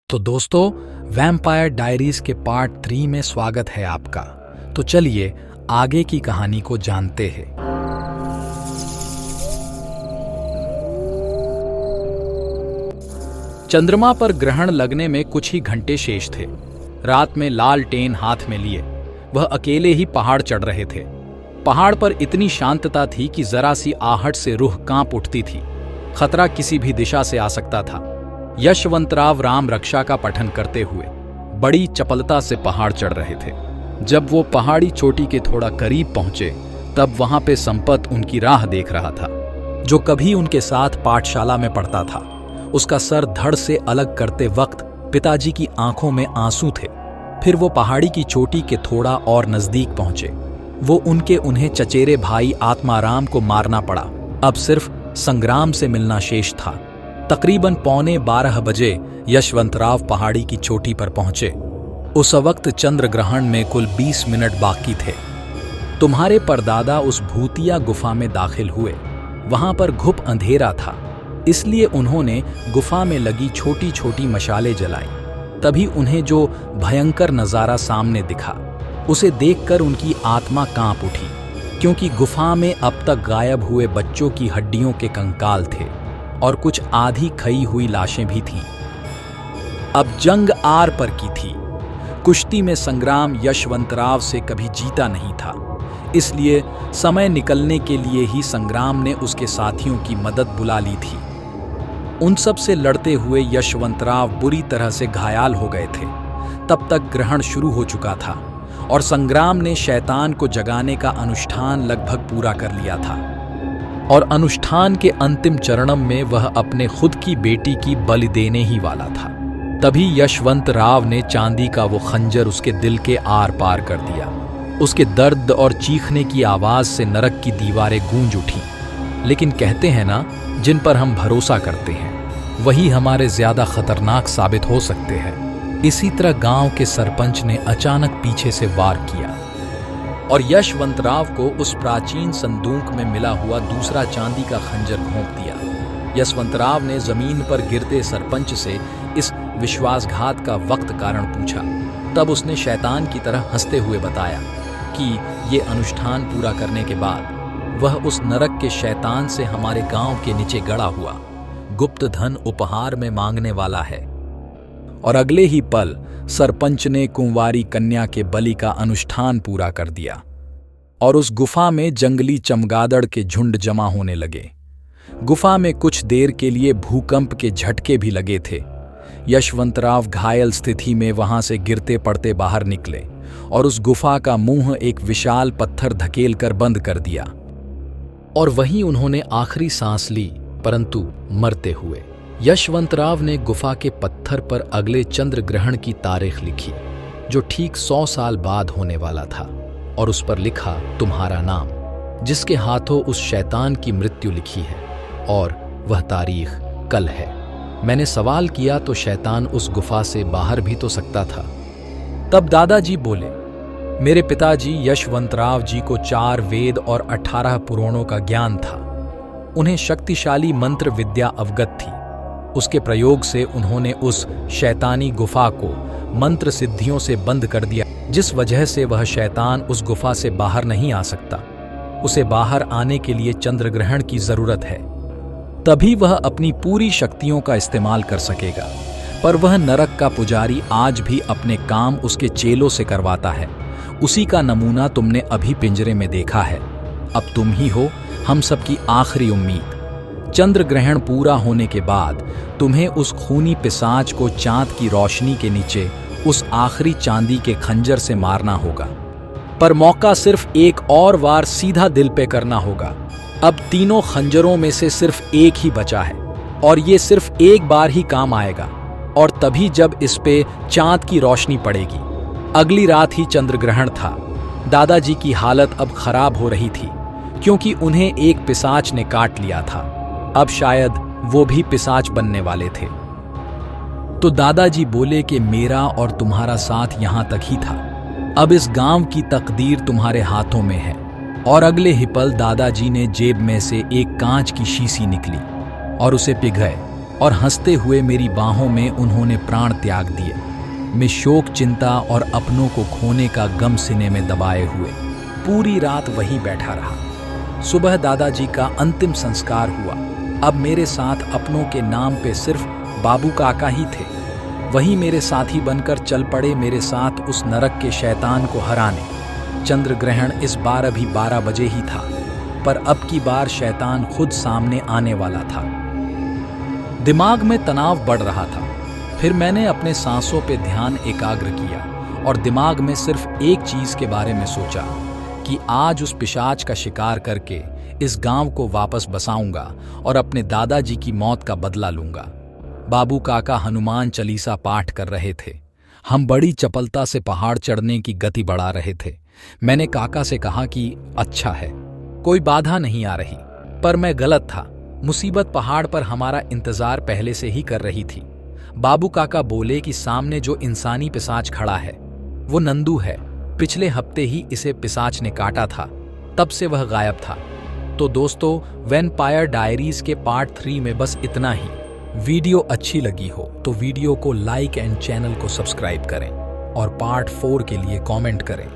तो दोस्तों, vampire diaries के पार्ट 3 में स्वागत है आपका। तो चलिए आगे की कहानी को जानते हैं। चंद्रमा पर ग्रहण लगने में कुछ ही घंटे शेष थे। रात में लालटेन हाथ में लिए वह अकेले ही पहाड़ चढ़ रहे थे। पहाड़ पर इतनी शांतता थी कि जरा सी आहट से रूह कांप उठती थी। खतरा किसी भी दिशा से आ सकता था। यशवंतराव राम रक्षा का पठन करते हुए बड़ी चपलता से पहाड़ चढ़ रहे थे। जब वो पहाड़ी चोटी के थोड़ा करीब पहुंचे तब वहां पे संपत उनकी राह देख रहा था, जो कभी उनके साथ पाठशाला में पढ़ता था। उसका सर धड़ से अलग करते वक्त पिताजी की आंखों में आंसू थे। फिर वो पहाड़ी की चोटी के थोड़ा और नजदीक पहुंचे। वो उन्हें चचेरे भाई आत्माराम को मारना पड़ा। अब सिर्फ संग्राम से मिलना शेष था। तकरीबन 11:15 बजे यशवंतराव पहाड़ी की चोटी पर पहुंचे। उस वक्त चंद्र ग्रहण में कुल 20 मिनट बाकी थे। तुम्हारे परदादा उस भूतिया गुफा में दाखिल हुए। वहां पर घुप अंधेरा था, इसलिए उन्होंने गुफा में लगी छोटी छोटी मशालें जलाई। तभी उन्हें जो भयंकर नजारा सामने दिखा, उसे देखकर उनकी आत्मा कांप उठी, क्योंकि गुफा में अब तक गायब हुए बच्चों की हड्डियों के कंकाल थे और कुछ आधी खई हुई लाशें भी थीं। अब जंग आर पर की थी। कुश्ती में संग्राम यशवंतराव से कभी जीता नहीं था, इसलिए समय निकलने के लिए ही संग्राम ने उसके साथियों की मदद बुला ली थी। उन सब से लड़ते हुए यशवंतराव बुरी तरह से घायल हो गए थे। तब तक ग्रहण शुरू हो चुका था और संग्राम ने शैतान को जगाने का अनुष्ठान लगभग पूरा कर लिया था। और अनुष्ठान के अंतिम चरणम में वह अपने खुद की बेटी की बलि देने ही वाला था। तभी यशवंत राव ने चांदी का वो खंजर उसके दिल के आर पार कर दिया। उसके दर्द और चीखने की आवाज से नरक की दीवारें गूंज उठी। लेकिन कहते हैं ना, जिन पर हम भरोसा करते हैं वही हमारे ज्यादा खतरनाक साबित हो सकते हैं। इसी तरह गांव के सरपंच ने अचानक पीछे से वार किया और यशवंतराव को उस प्राचीन संदूक में मिला हुआ दूसरा चांदी का खंजर घोंप दिया। यशवंतराव ने जमीन पर गिरते सरपंच से इस विश्वासघात का वक्त कारण पूछा। तब उसने शैतान की तरह हंसते हुए बताया कि ये अनुष्ठान पूरा करने के बाद वह उस नरक के शैतान से हमारे गांव के नीचे गड़ा हुआ गुप्त धन उपहार में मांगने वाला है। और अगले ही पल सरपंच ने कुंवारी कन्या के बलि का अनुष्ठान पूरा कर दिया और उस गुफा में जंगली चमगादड़ के झुंड जमा होने लगे। गुफा में कुछ देर के लिए भूकंप के झटके भी लगे थे। यशवंतराव घायल स्थिति में वहां से गिरते पड़ते बाहर निकले और उस गुफा का मुंह एक विशाल पत्थर धकेल कर बंद कर दिया। और वहीं उन्होंने आखिरी सांस ली, परंतु मरते हुए। यशवंतराव ने गुफा के पत्थर पर अगले चंद्र ग्रहण की तारीख लिखी, जो ठीक 100 साल बाद होने वाला था, और उस पर लिखा तुम्हारा नाम, जिसके हाथों उस शैतान की मृत्यु लिखी है, और वह तारीख कल है। मैंने सवाल किया तो शैतान उस गुफा से बाहर भी तो सकता था। तब दादाजी बोले, मेरे पिताजी यशवंतराव जी को 4 वेद और 18 पुराणों का ज्ञान था। उन्हें शक्तिशाली मंत्र विद्या अवगत थी। उसके प्रयोग से उन्होंने उस शैतानी गुफा को मंत्र सिद्धियों से बंद कर दिया, जिस वजह से वह शैतान उस गुफा से बाहर नहीं आ सकता। उसे बाहर आने के लिए चंद्र ग्रहण की जरूरत है, तभी वह अपनी पूरी शक्तियों का इस्तेमाल कर सकेगा। पर वह नरक का पुजारी आज भी अपने काम उसके चेलों से करवाता है। उसी का नमूना तुमने अभी पिंजरे में देखा है। अब तुम ही हो हम सबकी आखिरी उम्मीद। चंद्र ग्रहण पूरा होने के बाद तुम्हें उस खूनी पिशाच को चांद की रोशनी के नीचे उस आखिरी चांदी के खंजर से मारना होगा। पर मौका सिर्फ एक और वार सीधा दिल पे करना होगा। अब तीनों खंजरों में से सिर्फ एक ही बचा है और ये सिर्फ एक बार ही काम आएगा, और तभी जब इस पे चांद की रोशनी पड़ेगी। अगली रात ही चंद्र ग्रहण था। दादाजी की हालत अब खराब हो रही थी, क्योंकि उन्हें एक पिशाच ने काट लिया था। अब शायद वो भी पिशाच बनने वाले थे। तो दादाजी बोले कि मेरा और तुम्हारा साथ यहां तक ही था। अब इस गांव की तकदीर तुम्हारे हाथों में है। और अगले ही पल दादाजी ने जेब में से एक कांच की शीशी निकली और उसे पिघाए और हंसते हुए मेरी बाहों में उन्होंने प्राण त्याग दिए। मैं शोक, चिंता और अपनों को खोने का गम सीने में दबाए हुए पूरी रात वहीं बैठा रहा। सुबह दादाजी का अंतिम संस्कार हुआ। अब मेरे साथ अपनों के नाम पे सिर्फ बाबू काका ही थे। वही मेरे साथी बनकर चल पड़े मेरे साथ उस नरक के शैतान को हराने। चंद्र ग्रहण इस बार अभी 12 बजे ही था, पर अब की बार शैतान खुद सामने आने वाला था। दिमाग में तनाव बढ़ रहा था। फिर मैंने अपने सांसों पे ध्यान एकाग्र किया और दिमाग में सिर्फ एक चीज के बारे में सोचा कि आज उस पिशाच का शिकार करके इस गांव को वापस बसाऊंगा और अपने दादाजी की मौत का बदला लूंगा। बाबू काका हनुमान चालीसा पाठ कर रहे थे। हम बड़ी चपलता से पहाड़ चढ़ने की गति बढ़ा रहे थे। मैंने काका से कहा कि अच्छा है, कोई बाधा नहीं आ रही, पर मैं गलत था। मुसीबत पहाड़ पर हमारा इंतजार पहले से ही कर रही थी। बाबू काका बोले कि सामने जो इंसानी पिशाच खड़ा है वो नंदू है। पिछले हफ्ते ही इसे पिशाच ने काटा था, तब से वह गायब था। तो दोस्तों, वैम्पायर डायरीज के पार्ट 3 में बस इतना ही। वीडियो अच्छी लगी हो तो वीडियो को लाइक एंड चैनल को सब्सक्राइब करें और पार्ट 4 के लिए कमेंट करें।